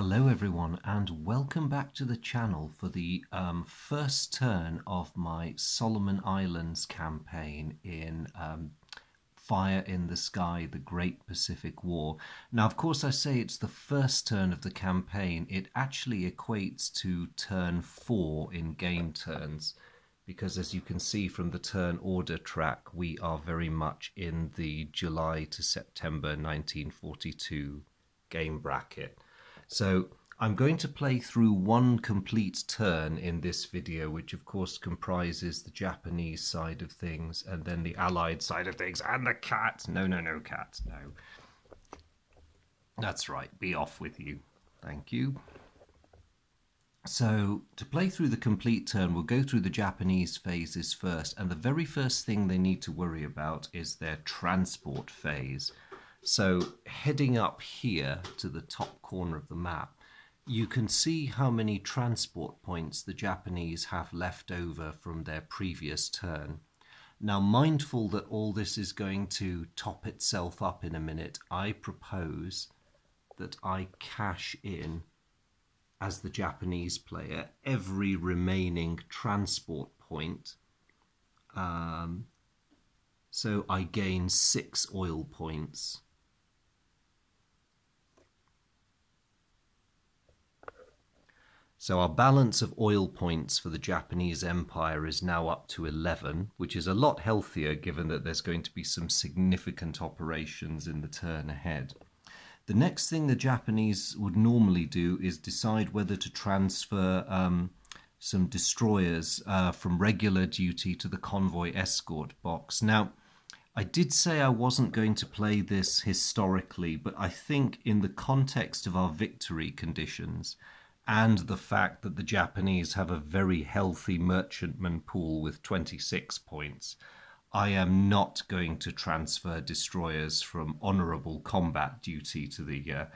Hello everyone and welcome back to the channel for the first turn of my Solomon Islands campaign in Fire in the Sky, the Great Pacific War. Now of course I say it's the first turn of the campaign. It actually equates to turn 4 in game turns, because as you can see from the turn order track, we are very much in the July to September 1942 game bracket. So I'm going to play through one complete turn in this video, which of course comprises the Japanese side of things and then the Allied side of things and the cat. No, cat, no. That's right, be off with you. Thank you. So to play through the complete turn, we'll go through the Japanese phases first, and the very first thing they need to worry about is their transport phase. So heading up here to the top corner of the map, you can see how many transport points the Japanese have left over from their previous turn. Now, mindful that all this is going to top itself up in a minute, I propose that I cash in, as the Japanese player, every remaining transport point. So I gain 6 oil points. So our balance of oil points for the Japanese Empire is now up to 11, which is a lot healthier given that there's going to be some significant operations in the turn ahead. The next thing the Japanese would normally do is decide whether to transfer some destroyers from regular duty to the convoy escort box. Now, I did say I wasn't going to play this historically, but I think in the context of our victory conditions, and the fact that the Japanese have a very healthy merchantman pool with 26 points, I am not going to transfer destroyers from honourable combat duty to the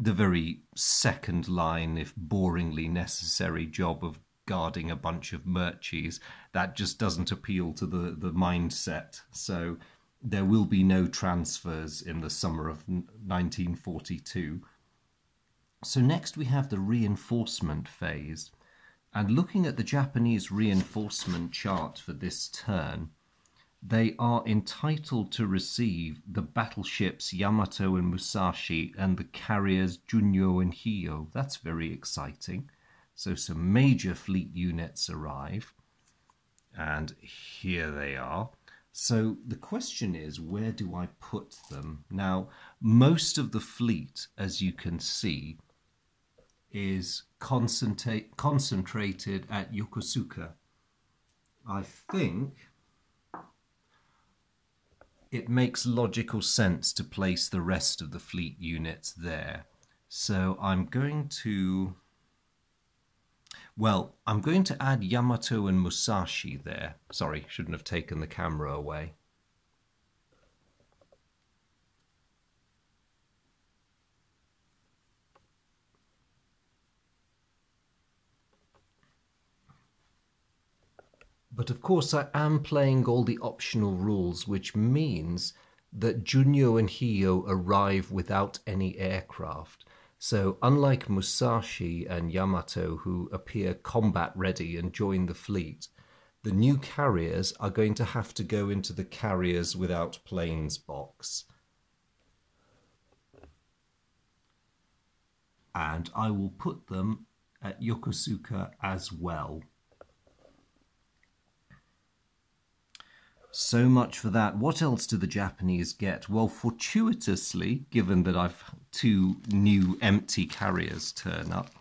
very second line, if boringly necessary, job of guarding a bunch of merchies. That just doesn't appeal to the mindset. So there will be no transfers in the summer of 1942. So next we have the reinforcement phase, and looking at the Japanese reinforcement chart for this turn, they are entitled to receive the battleships Yamato and Musashi and the carriers Junyo and Hiyo. That's very exciting. So some major fleet units arrive, and here they are. So the question is, where do I put them? Now, most of the fleet, as you can see, is concentrated at Yokosuka. I think it makes logical sense to place the rest of the fleet units there. So I'm going to add Yamato and Musashi there. Sorry, shouldn't have taken the camera away. But of course I am playing all the optional rules, which means that Junyo and Hiyo arrive without any aircraft. So unlike Musashi and Yamato, who appear combat ready and join the fleet, the new carriers are going to have to go into the carriers without planes box. And I will put them at Yokosuka as well. So much for that. What else do the Japanese get? Well, fortuitously, given that I've 2 new empty carriers turn up,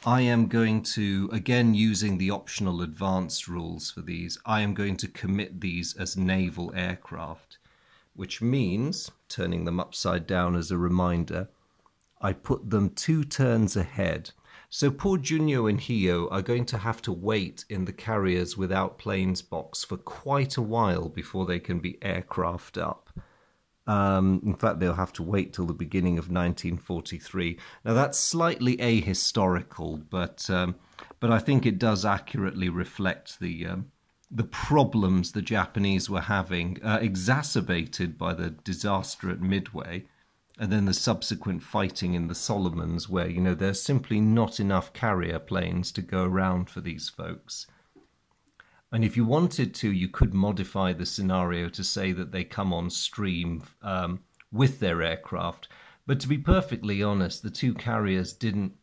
I am going to, again using the optional advanced rules for these, I am going to commit these as naval aircraft, which means, turning them upside down as a reminder, I put them 2 turns ahead. So poor Junyo and Hiyo are going to have to wait in the carriers without planes box for quite a while before they can be aircraft up. In fact, they'll have to wait till the beginning of 1943. Now that's slightly ahistorical, but I think it does accurately reflect the problems the Japanese were having, exacerbated by the disaster at Midway. And then the subsequent fighting in the Solomons where, you know, there's simply not enough carrier planes to go around for these folks. And if you wanted to, you could modify the scenario to say that they come on stream with their aircraft. But to be perfectly honest, the two carriers didn't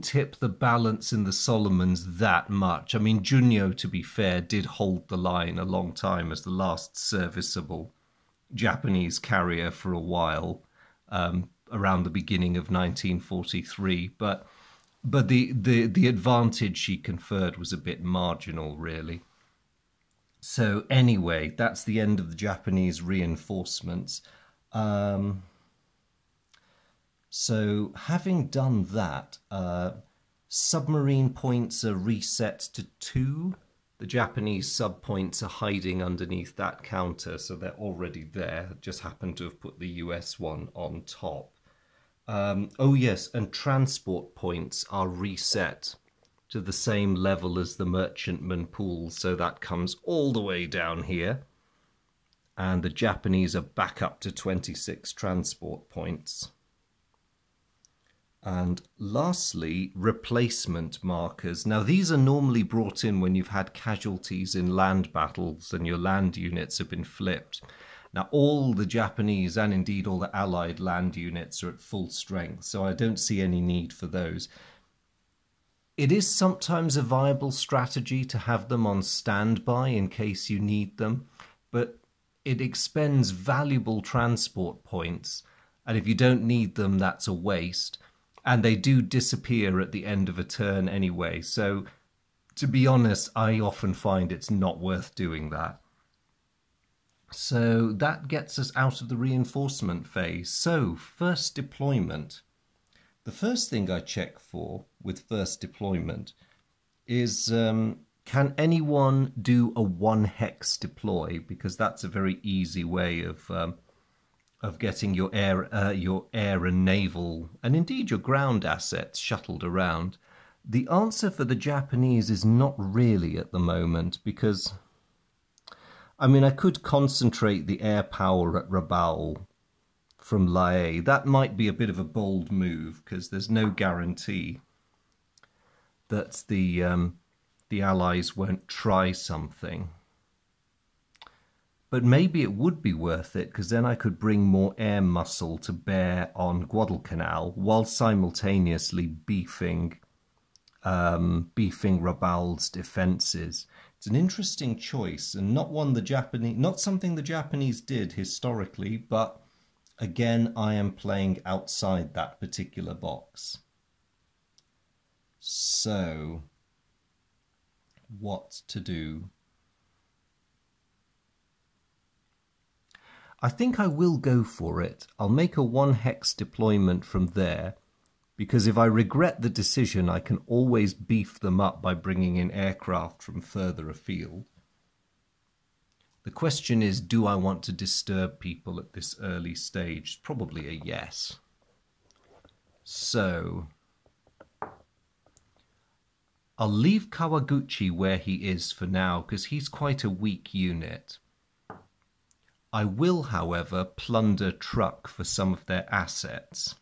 tip the balance in the Solomons that much. I mean, Junyo, to be fair, did hold the line a long time as the last serviceable Japanese carrier for a while, around the beginning of 1943. But the advantage she conferred was a bit marginal, really. So anyway, that's the end of the Japanese reinforcements. So having done that, submarine points are reset to 2. The Japanese sub points are hiding underneath that counter, so they're already there. Just happened to have put the US one on top. Oh yes, and transport points are reset to the same level as the merchantman pool, so that comes all the way down here. And the Japanese are back up to 26 transport points. And lastly, replacement markers. Now, these are normally brought in when you've had casualties in land battles and your land units have been flipped. Now, all the Japanese and indeed all the Allied land units are at full strength, so I don't see any need for those. It is sometimes a viable strategy to have them on standby in case you need them, but it expends valuable transport points, and if you don't need them, that's a waste. And they do disappear at the end of a turn anyway. So, to be honest, I often find it's not worth doing that. So that gets us out of the reinforcement phase. So, first deployment. The first thing I check for with first deployment is, can anyone do a 1-hex deploy? Because that's a very easy way of getting your air and naval, and indeed your ground assets shuttled around. The answer for the Japanese is not really at the moment, because, I mean, I could concentrate the air power at Rabaul from Lae. That might be a bit of a bold move, because there's no guarantee that the Allies won't try something. But maybe it would be worth it, because then I could bring more air muscle to bear on Guadalcanal while simultaneously beefing Rabaul's defences. It's an interesting choice, and not something the Japanese did historically, but again, I am playing outside that particular box. So, what to do? I think I will go for it. I'll make a 1-hex deployment from there, because if I regret the decision, I can always beef them up by bringing in aircraft from further afield. The question is, do I want to disturb people at this early stage? Probably a yes. So, I'll leave Kawaguchi where he is for now, because he's quite a weak unit. I will, however, plunder Truk for some of their assets.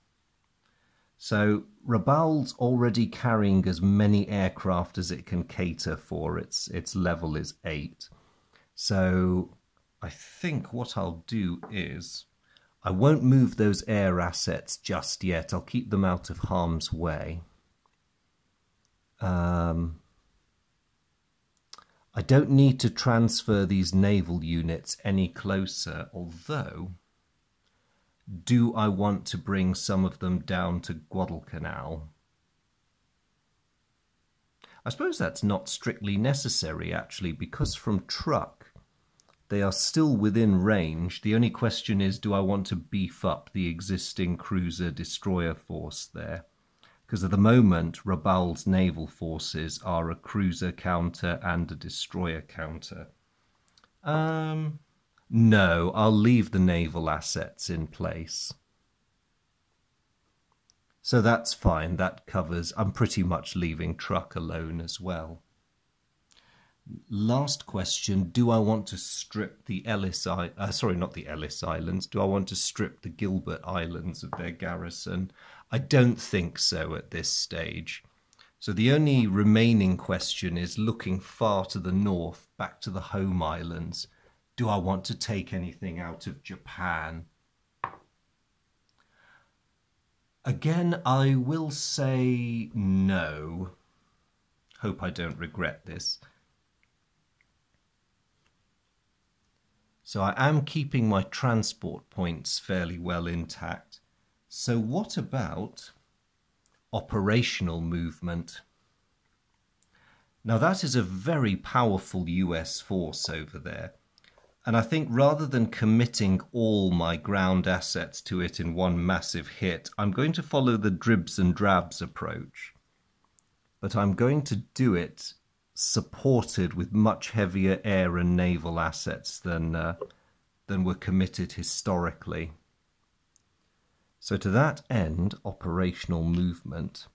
So Rabaul's already carrying as many aircraft as it can cater for. Its level is 8. So I think what I'll do is, I won't move those air assets just yet. I'll keep them out of harm's way. I don't need to transfer these naval units any closer, although, do I want to bring some of them down to Guadalcanal? I suppose that's not strictly necessary, actually, because from Truk, they are still within range. The only question is, do I want to beef up the existing cruiser-destroyer force there? Because at the moment, Rabaul's naval forces are a cruiser counter and a destroyer counter. No, I'll leave the naval assets in place. So that's fine, that covers, I'm pretty much leaving Truk alone as well. Last question, do I want to strip the not the Ellis Islands, do I want to strip the Gilbert Islands of their garrison? I don't think so at this stage. So the only remaining question is, looking far to the north, back to the home islands, do I want to take anything out of Japan? Again, I will say no. Hope I don't regret this. So I am keeping my transport points fairly well intact. So what about operational movement? Now that is a very powerful US force over there. And I think rather than committing all my ground assets to it in one massive hit, I'm going to follow the dribs and drabs approach. But I'm going to do it supported with much heavier air and naval assets than were committed historically. So to that end, operational movement,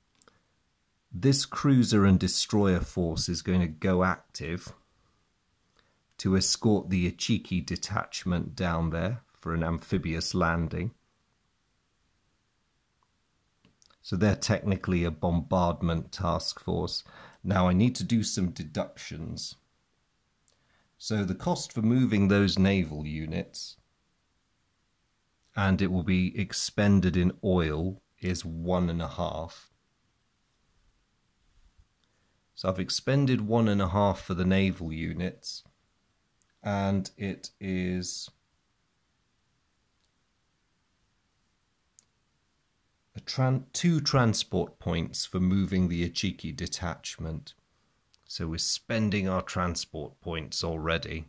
this cruiser and destroyer force is going to go active to escort the Ichiki detachment down there for an amphibious landing. So they're technically a bombardment task force. Now I need to do some deductions. So the cost for moving those naval units, and it will be expended in oil, is 1.5. So I've expended 1.5 for the naval units, and it is two transport points for moving the Ichiki detachment. So we're spending our transport points already.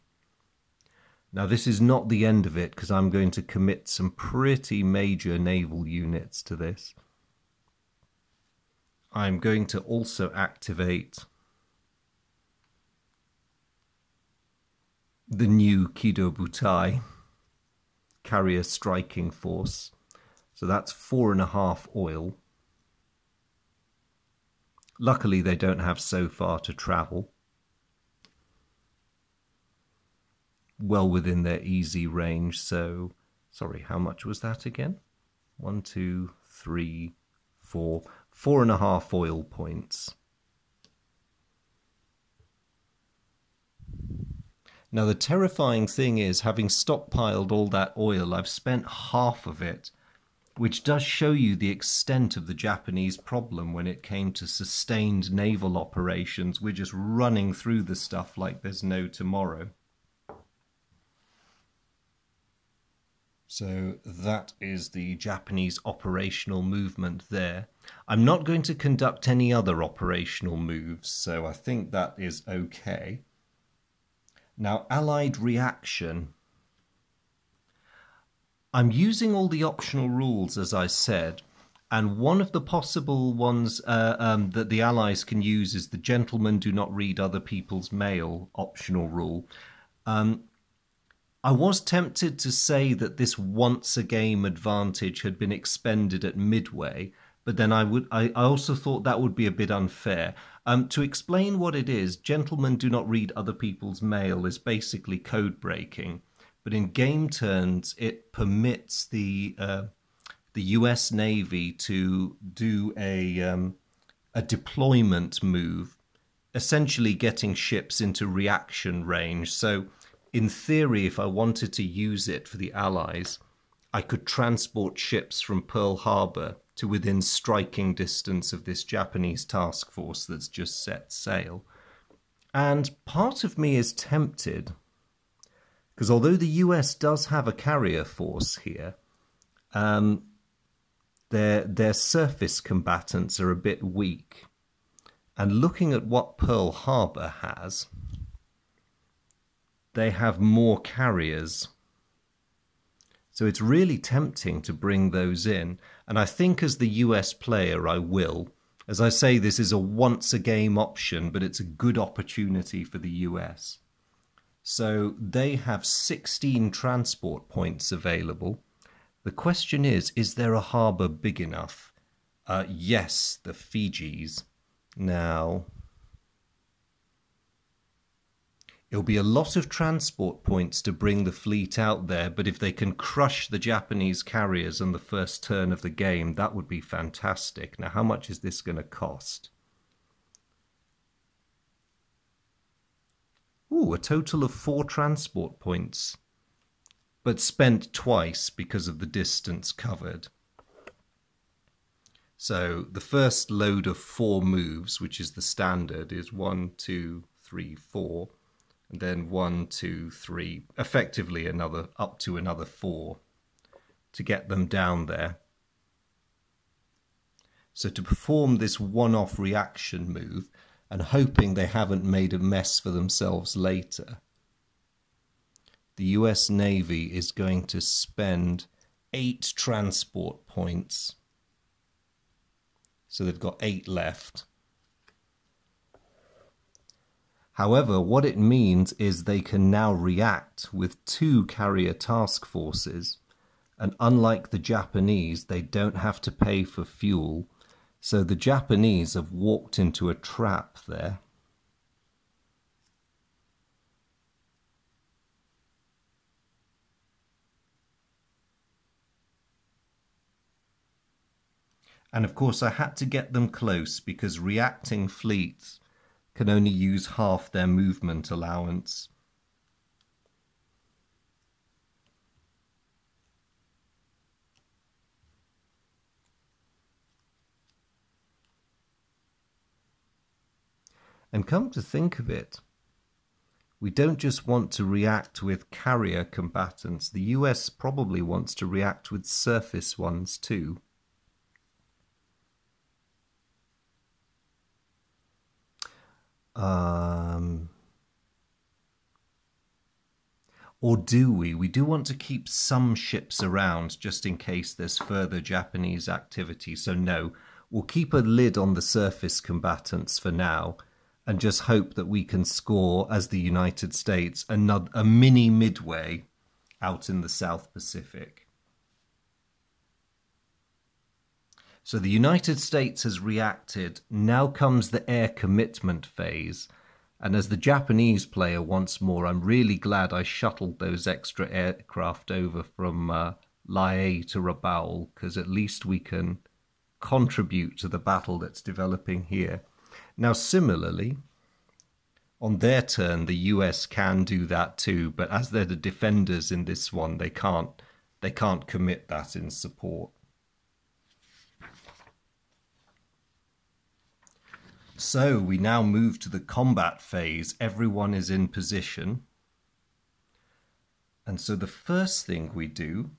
Now this is not the end of it, because I'm going to commit some pretty major naval units to this. I'm going to also activate the new Kido Butai carrier striking force. So that's 4.5 oil. Luckily they don't have so far to travel. Well within their easy range. So, sorry, how much was that again? 1, 2, 3, 4. 4.5 oil points. Now the terrifying thing is, having stockpiled all that oil, I've spent half of it, which does show you the extent of the Japanese problem when it came to sustained naval operations. We're just running through the stuff like there's no tomorrow. So that is the Japanese operational movement there. I'm not going to conduct any other operational moves, so I think that is okay. Now, Allied reaction. I'm using all the optional rules, as I said, and one of the possible ones that the Allies can use is the gentlemen do not read other people's mail optional rule. I was tempted to say that this once-a-game advantage had been expended at Midway, but then I also thought that would be a bit unfair. To explain what it is, gentlemen do not read other people's mail is basically code breaking. But in game turns, it permits the U.S. Navy to do a deployment move, essentially getting ships into reaction range. So, in theory, if I wanted to use it for the Allies, I could transport ships from Pearl Harbor to within striking distance of this Japanese task force that's just set sail. And part of me is tempted, because although the US does have a carrier force here, their surface combatants are a bit weak. And looking at what Pearl Harbor has, they have more carriers. So it's really tempting to bring those in. And I think as the US player, I will. As I say, this is a once-a-game option, but it's a good opportunity for the US. So they have 16 transport points available. The question is there a harbour big enough? Yes, the Fijis. Now, It'll be a lot of transport points to bring the fleet out there, but if they can crush the Japanese carriers on the first turn of the game, that would be fantastic. Now, how much is this going to cost? Ooh, a total of 4 transport points, but spent twice because of the distance covered. So the first load of 4 moves, which is the standard, is 1, 2, 3, 4, and then 1, 2, 3, effectively another up to another 4 to get them down there. So to perform this one-off reaction move, and hoping they haven't made a mess for themselves later, the US Navy is going to spend 8 transport points. So they've got 8 left. However, what it means is they can now react with 2 carrier task forces, and unlike the Japanese, they don't have to pay for fuel. So the Japanese have walked into a trap there. And of course I had to get them close because reacting fleets can only use half their movement allowance. And come to think of it, we don't just want to react with carrier combatants. The US probably wants to react with surface ones too. Or do we? We do want to keep some ships around just in case there's further Japanese activity. So no, we'll keep a lid on the surface combatants for now and just hope that we can score, as the United States, a mini Midway out in the South Pacific. So the United States has reacted. Now comes the air commitment phase. And as the Japanese player once more, I'm really glad I shuttled those extra aircraft over from Lae to Rabaul, because at least we can contribute to the battle that's developing here. Now, similarly, on their turn, the US can do that too, but as they're the defenders in this one, they can't commit that in support. So we now move to the combat phase. Everyone is in position. And so the first thing we do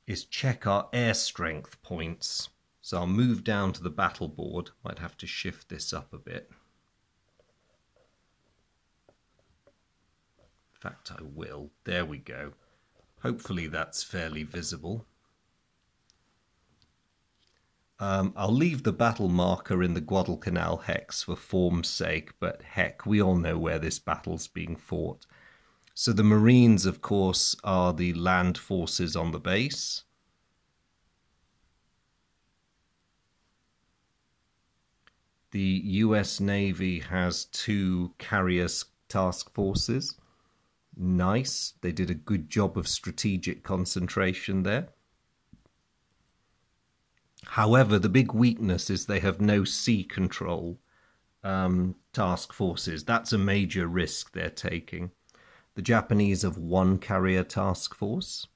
is check our air strength points. So I'll move down to the battle board. Might have to shift this up a bit. In fact, I will. There we go. Hopefully that's fairly visible. I'll leave the battle marker in the Guadalcanal hex for form's sake, but heck, we all know where this battle's being fought. So the Marines, of course, are the land forces on the base. The US Navy has 2 carrier task forces. Nice. They did a good job of strategic concentration there. However, the big weakness is they have no sea control task forces. That's a major risk they're taking. The Japanese have 1 carrier task force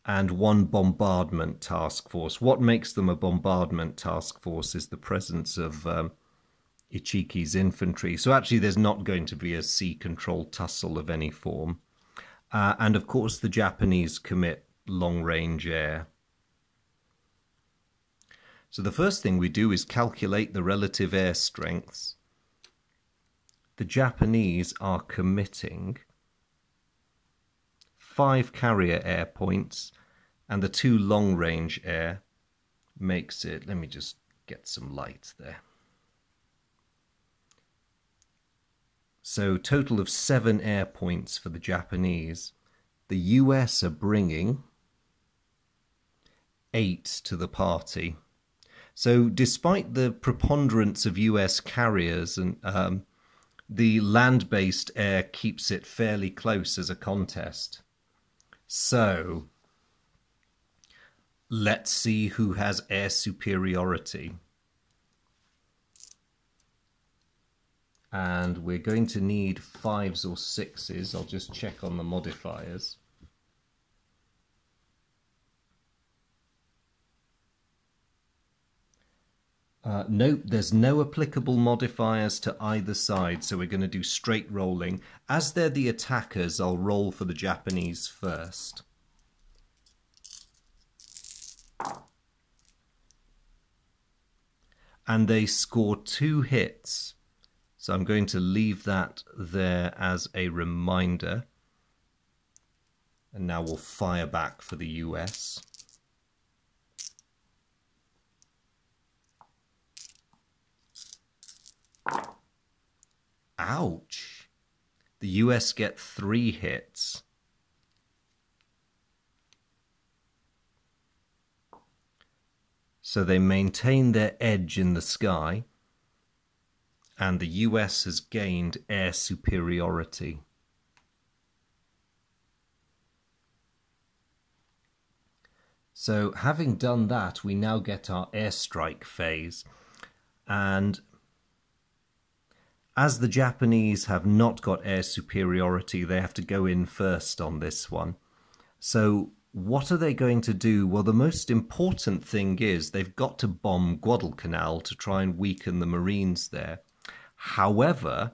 and 1 bombardment task force. What makes them a bombardment task force is the presence of Ichiki's infantry. So actually there's not going to be a sea control tussle of any form. And of course the Japanese commit long-range air. So the first thing we do is calculate the relative air strengths. The Japanese are committing 5 carrier air points, and the 2 long-range air makes it, let me just get some light there. So total of 7 air points for the Japanese. The US are bringing 8 to the party. So despite the preponderance of US carriers and the land-based air keeps it fairly close as a contest. So let's see who has air superiority. And we're going to need 5s or 6s. I'll just check on the modifiers. Nope, there's no applicable modifiers to either side, so we're going to do straight rolling. As they're the attackers, I'll roll for the Japanese first. And they score 2 hits. So I'm going to leave that there as a reminder. And now we'll fire back for the US. Ouch! The US get 3 hits. So they maintain their edge in the sky, and the US has gained air superiority. So having done that, we now get our airstrike phase. And as the Japanese have not got air superiority, they have to go in first on this one. So what are they going to do? Well, the most important thing is they've got to bomb Guadalcanal to try and weaken the Marines there. However,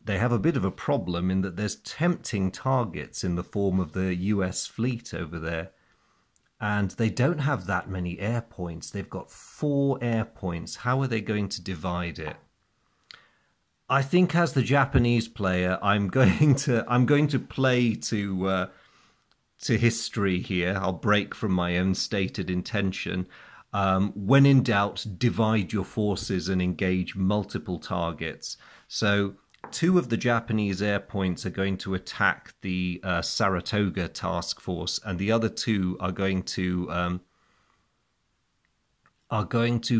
they have a bit of a problem in that there's tempting targets in the form of the US fleet over there. And they don't have that many air points. They've got 4 air points. How are they going to divide it? I think as the Japanese player, I'm going to play to history here. I'll break from my own stated intention. When in doubt, divide your forces and engage multiple targets. So 2 of the Japanese air points are going to attack the Saratoga task force, and the other 2 are going to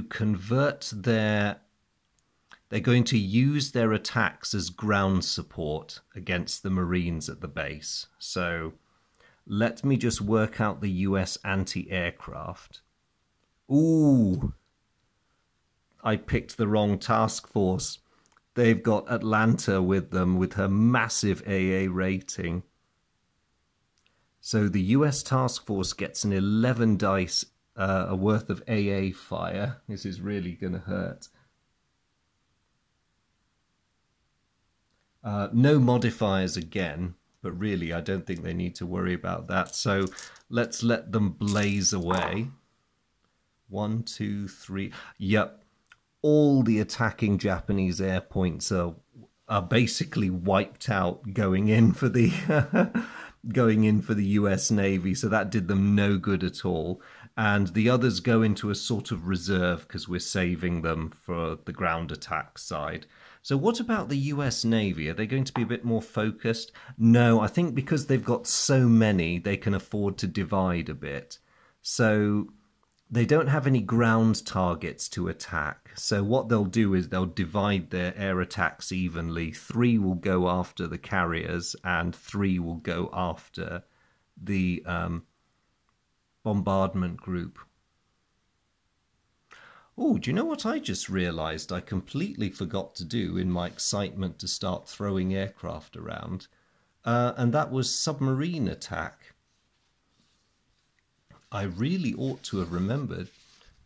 convert their. They're going to use their attacks as ground support against the Marines at the base. So let me just work out the US anti-aircraft. Ooh, I picked the wrong task force. They've got Atlanta with them with her massive AA rating. So the US task force gets an 11 dice worth of AA fire. This is really going to hurt. No modifiers again, but really I don't think they need to worry about that. So let's let them blaze away. 1, 2, 3. Yep, all the attacking Japanese air points are basically wiped out going in for the US Navy. So that did them no good at all. And the others go into a sort of reserve because we're saving them for the ground attack side. So what about the US Navy? Are they going to be a bit more focused? No, I think because they've got so many, they can afford to divide a bit. So they don't have any ground targets to attack. So what they'll do is they'll divide their air attacks evenly. 3 will go after the carriers and 3 will go after the bombardment group. Oh, do you know what I just realised I completely forgot to do in my excitement to start throwing aircraft around? And that was submarine attack. I really ought to have remembered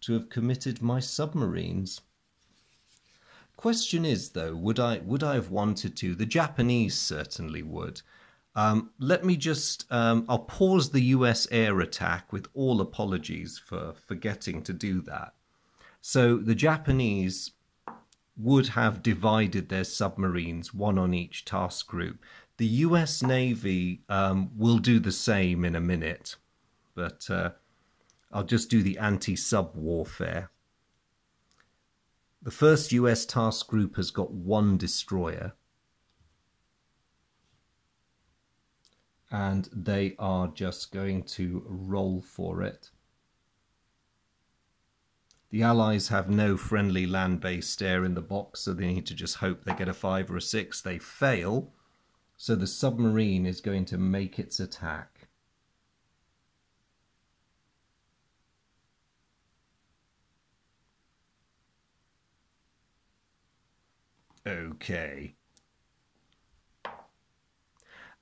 to have committed my submarines. Question is, though, would I have wanted to? The Japanese certainly would. Let me just, I'll pause the US air attack with all apologies for forgetting to do that. So the Japanese would have divided their submarines, 1 on each task group. The US Navy will do the same in a minute, but I'll just do the anti-sub warfare. The first US task group has got 1 destroyer. And they are just going to roll for it. The Allies have no friendly land-based air in the box, so they need to just hope they get a 5 or a 6. They fail, so the submarine is going to make its attack. Okay.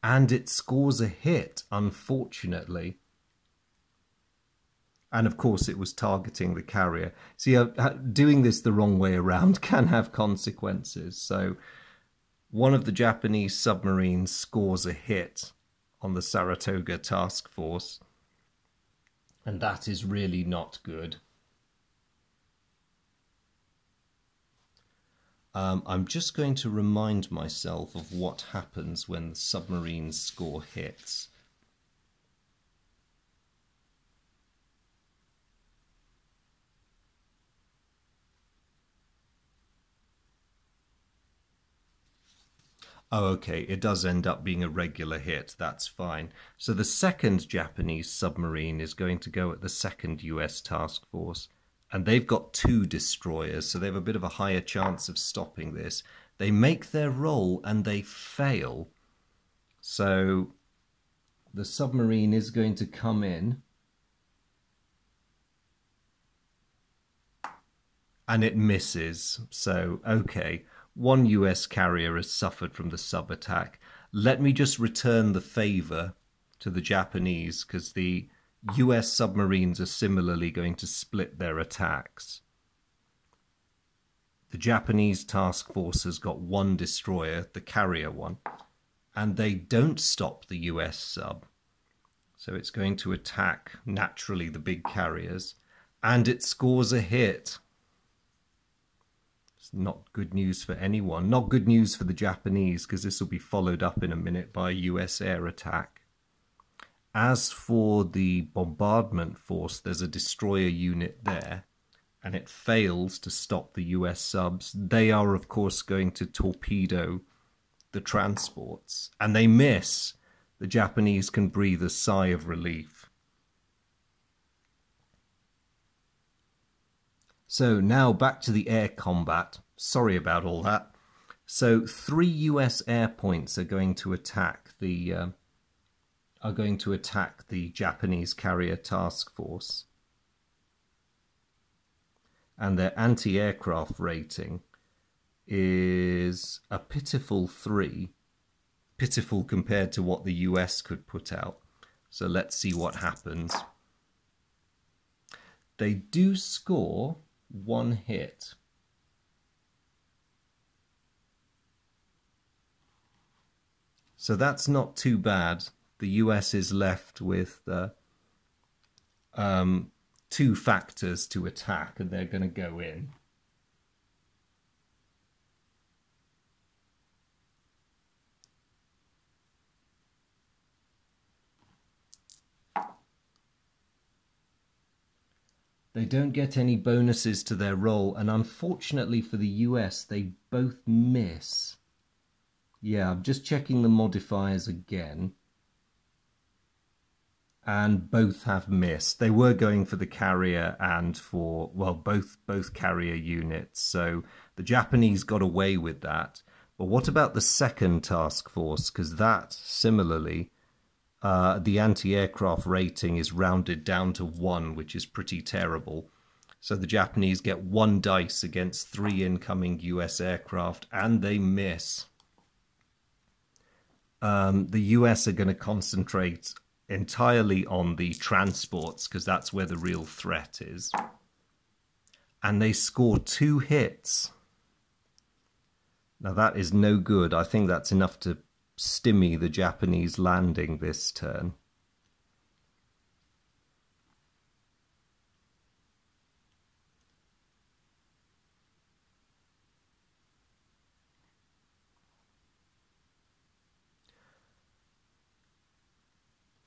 And it scores a hit, unfortunately. And of course it was targeting the carrier. See, doing this the wrong way around can have consequences. So one of the Japanese submarines scores a hit on the Saratoga task force. And that is really not good. I'm just going to remind myself of what happens when the submarines score hits. Oh, okay, it does end up being a regular hit, that's fine. So the second Japanese submarine is going to go at the second US task force. And they've got 2 destroyers, so they have a bit of a higher chance of stopping this. They make their roll and they fail. So the submarine is going to come in. And it misses. So, okay, 1 US carrier has suffered from the sub-attack. Let me just return the favor to the Japanese, because the US submarines are similarly going to split their attacks. The Japanese task force has got 1 destroyer, the carrier one, and they don't stop the US sub. So it's going to attack, naturally, the big carriers, and it scores a hit. It's not good news for anyone. Not good news for the Japanese, because this will be followed up in a minute by a US air attack. As for the bombardment force, there's a destroyer unit there, and it fails to stop the US subs. They are, of course, going to torpedo the transports, and they miss. The Japanese can breathe a sigh of relief. So now back to the air combat. Sorry about all that. So 3 US air points are going to attack the Japanese carrier task force. And their anti-aircraft rating is a pitiful 3. Pitiful compared to what the US could put out. So let's see what happens. They do score 1 hit. So that's not too bad. The US is left with 2 factors to attack, and they're going to go in. They don't get any bonuses to their roll, and unfortunately for the US, they both miss. Yeah, I'm just checking the modifiers again. And both have missed. They were going for the carrier and for, well, both carrier units. So the Japanese got away with that. But what about the second task force? Because that, similarly, the anti-aircraft rating is rounded down to 1, which is pretty terrible. So the Japanese get 1 dice against 3 incoming US aircraft, and they miss. The US are going to concentrate entirely on the transports, because that's where the real threat is. And they score 2 hits. Now that is no good. I think that's enough to stymie the Japanese landing this turn.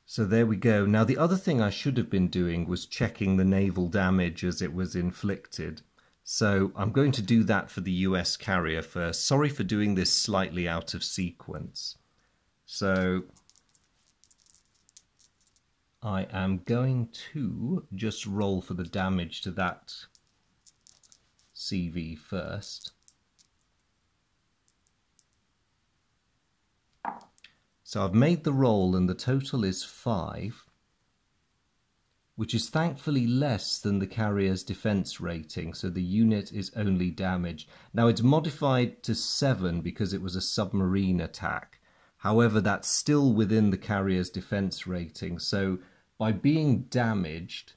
So there we go. Now the other thing I should have been doing was checking the naval damage as it was inflicted. So I'm going to do that for the US carrier first. Sorry for doing this slightly out of sequence. So I am going to just roll for the damage to that CV first. So I've made the roll and the total is 5, which is thankfully less than the carrier's defense rating, so the unit is only damaged. Now it's modified to 7 because it was a submarine attack. However, that's still within the carrier's defense rating, so by being damaged,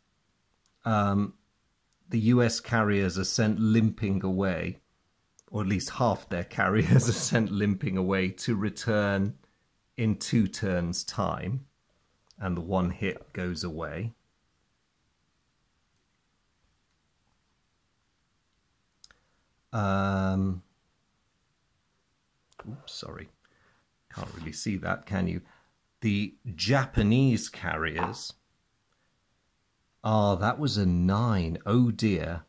the US carriers are sent limping away, or at least half their carriers are sent limping away to return in 2 turns' time, and the 1 hit goes away. Oops, sorry. Can't really see that, can you? The Japanese carriers... that was a 9. Oh dear.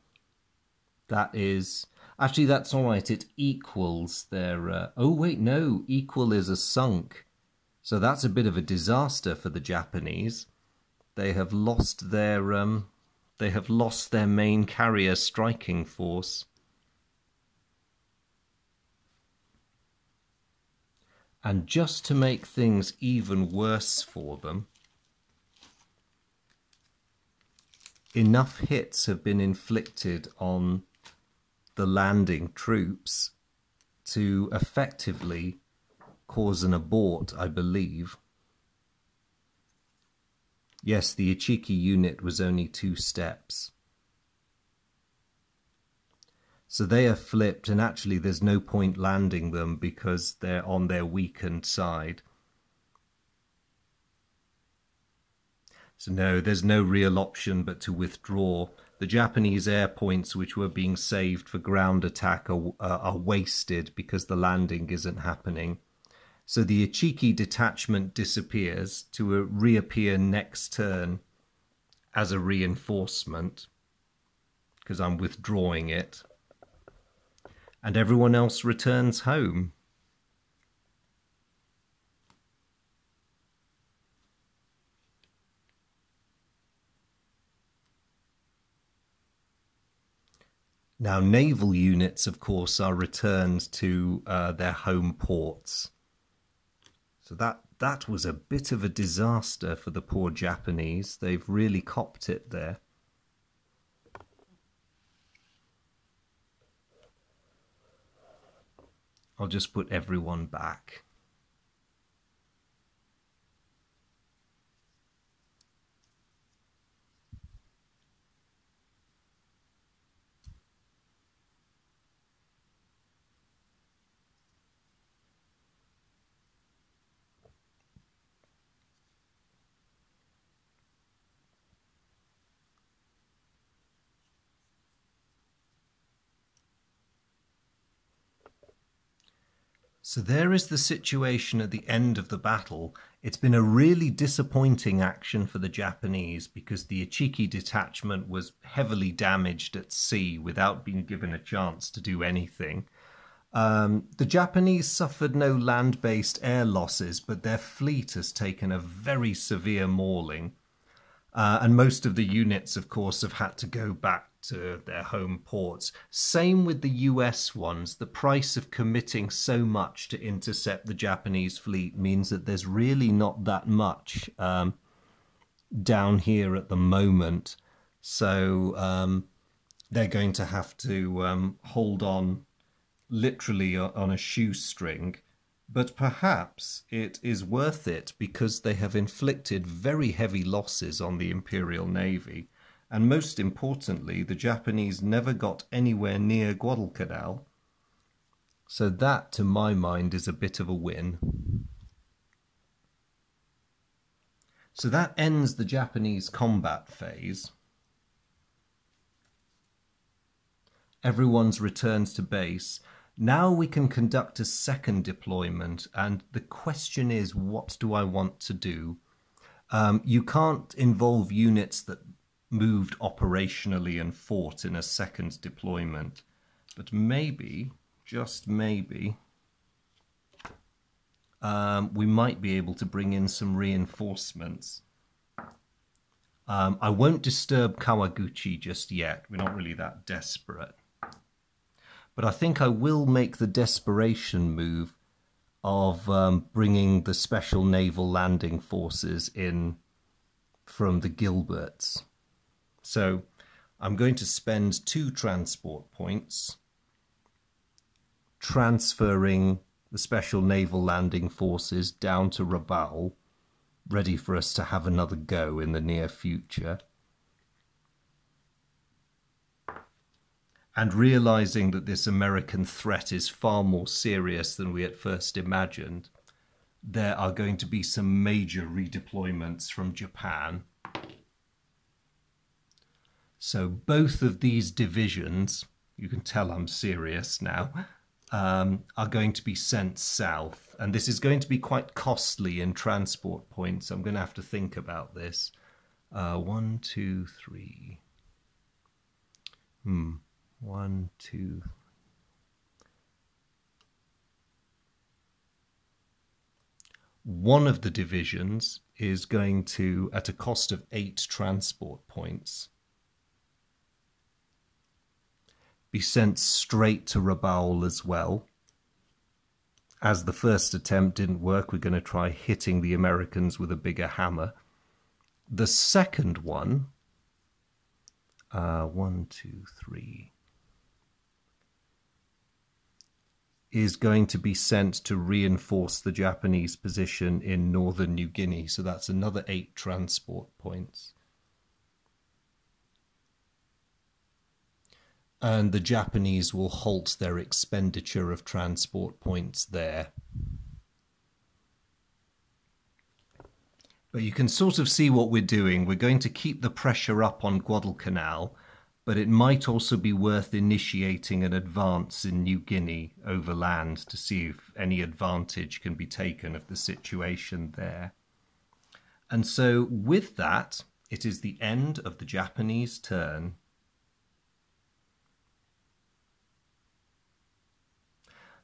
That is... Actually, that's all right. It equals their... Oh, wait, no. Equal is a sunk. So that's a bit of a disaster for the Japanese. They have lost their main carrier striking force. And just to make things even worse for them, enough hits have been inflicted on the landing troops to effectively cause an abort, I believe. Yes, the Ichiki unit was only 2 steps. So they are flipped, and actually there's no point landing them because they're on their weakened side. So no, there's no real option but to withdraw. The Japanese air points which were being saved for ground attack are wasted because the landing isn't happening. So the Ichiki detachment disappears to reappear next turn as a reinforcement because I'm withdrawing it. And everyone else returns home. Now, naval units, of course, are returned to their home ports. So that was a bit of a disaster for the poor Japanese. They've really copped it there. I'll just put everyone back. So there is the situation at the end of the battle. It's been a really disappointing action for the Japanese because the Ichiki detachment was heavily damaged at sea without being given a chance to do anything. The Japanese suffered no land-based air losses, but their fleet has taken a very severe mauling. And most of the units, of course, have had to go back to their home ports. Same with the US ones. The price of committing so much to intercept the Japanese fleet means that there's really not that much down here at the moment. So they're going to have to hold on literally on a shoestring. But perhaps it is worth it because they have inflicted very heavy losses on the Imperial Navy. And most importantly, the Japanese never got anywhere near Guadalcanal. So that, to my mind, is a bit of a win. So that ends the Japanese combat phase. Everyone's returned to base. Now we can conduct a second deployment, and the question is, what do I want to do? You can't involve units that moved operationally and fought in a second deployment, but maybe, just maybe, we might be able to bring in some reinforcements. I won't disturb Kawaguchi just yet. We're not really that desperate. But I think I will make the desperation move of bringing the Special Naval Landing Forces in from the Gilberts. So I'm going to spend 2 transport points transferring the Special Naval Landing Forces down to Rabaul, ready for us to have another go in the near future. And realizing that this American threat is far more serious than we at first imagined, there are going to be some major redeployments from Japan. So both of these divisions, you can tell I'm serious now, are going to be sent south. And this is going to be quite costly in transport points. I'm going to have to think about this. 1, 2, 3. 1, 2. One of the divisions is going to, at a cost of 8 transport points, be sent straight to Rabaul as well. As the first attempt didn't work, we're going to try hitting the Americans with a bigger hammer. The second one, 1, 2, 3, is going to be sent to reinforce the Japanese position in northern New Guinea. So that's another 8 transport points. And the Japanese will halt their expenditure of transport points there. But you can sort of see what we're doing. We're going to keep the pressure up on Guadalcanal, but it might also be worth initiating an advance in New Guinea overland to see if any advantage can be taken of the situation there. And so with that, it is the end of the Japanese turn.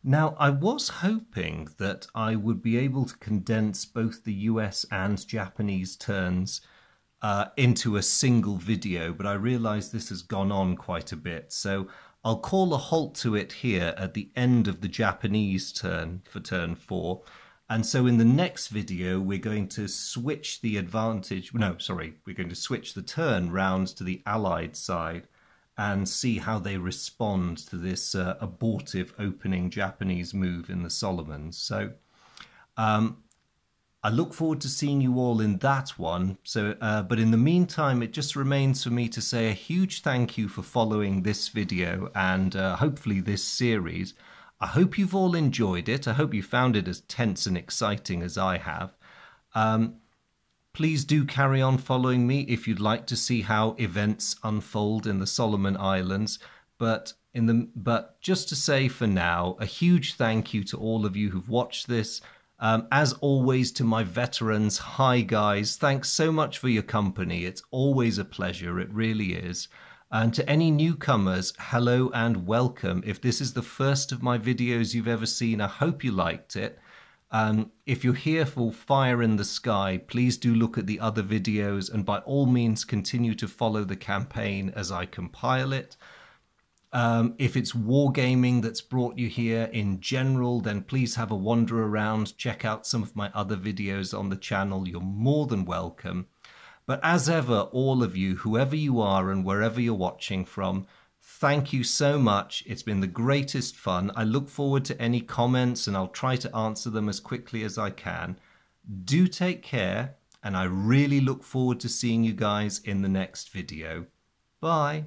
Now, I was hoping that I would be able to condense both the US and Japanese turns into a single video, but I realise this has gone on quite a bit. So I'll call a halt to it here at the end of the Japanese turn for turn 4. And so in the next video, we're going to switch the we're going to switch the turn round to the Allied side and see how they respond to this abortive opening Japanese move in the Solomons. So I look forward to seeing you all in that one. So, but in the meantime, it just remains for me to say a huge thank you for following this video and hopefully this series. I hope you've all enjoyed it. I hope you found it as tense and exciting as I have. Please do carry on following me if you'd like to see how events unfold in the Solomon Islands. But just to say for now, a huge thank you to all of you who've watched this. As always, to my veterans, hi guys, thanks so much for your company. It's always a pleasure, it really is. And to any newcomers, hello and welcome. If this is the first of my videos you've ever seen, I hope you liked it. If you're here for Fire in the Sky, please do look at the other videos and by all means continue to follow the campaign as I compile it. If it's wargaming that's brought you here in general, then please have a wander around, check out some of my other videos on the channel. You're more than welcome. But as ever, all of you, whoever you are and wherever you're watching from, thank you so much. It's been the greatest fun. I look forward to any comments and I'll try to answer them as quickly as I can. Do take care, and I really look forward to seeing you guys in the next video. Bye.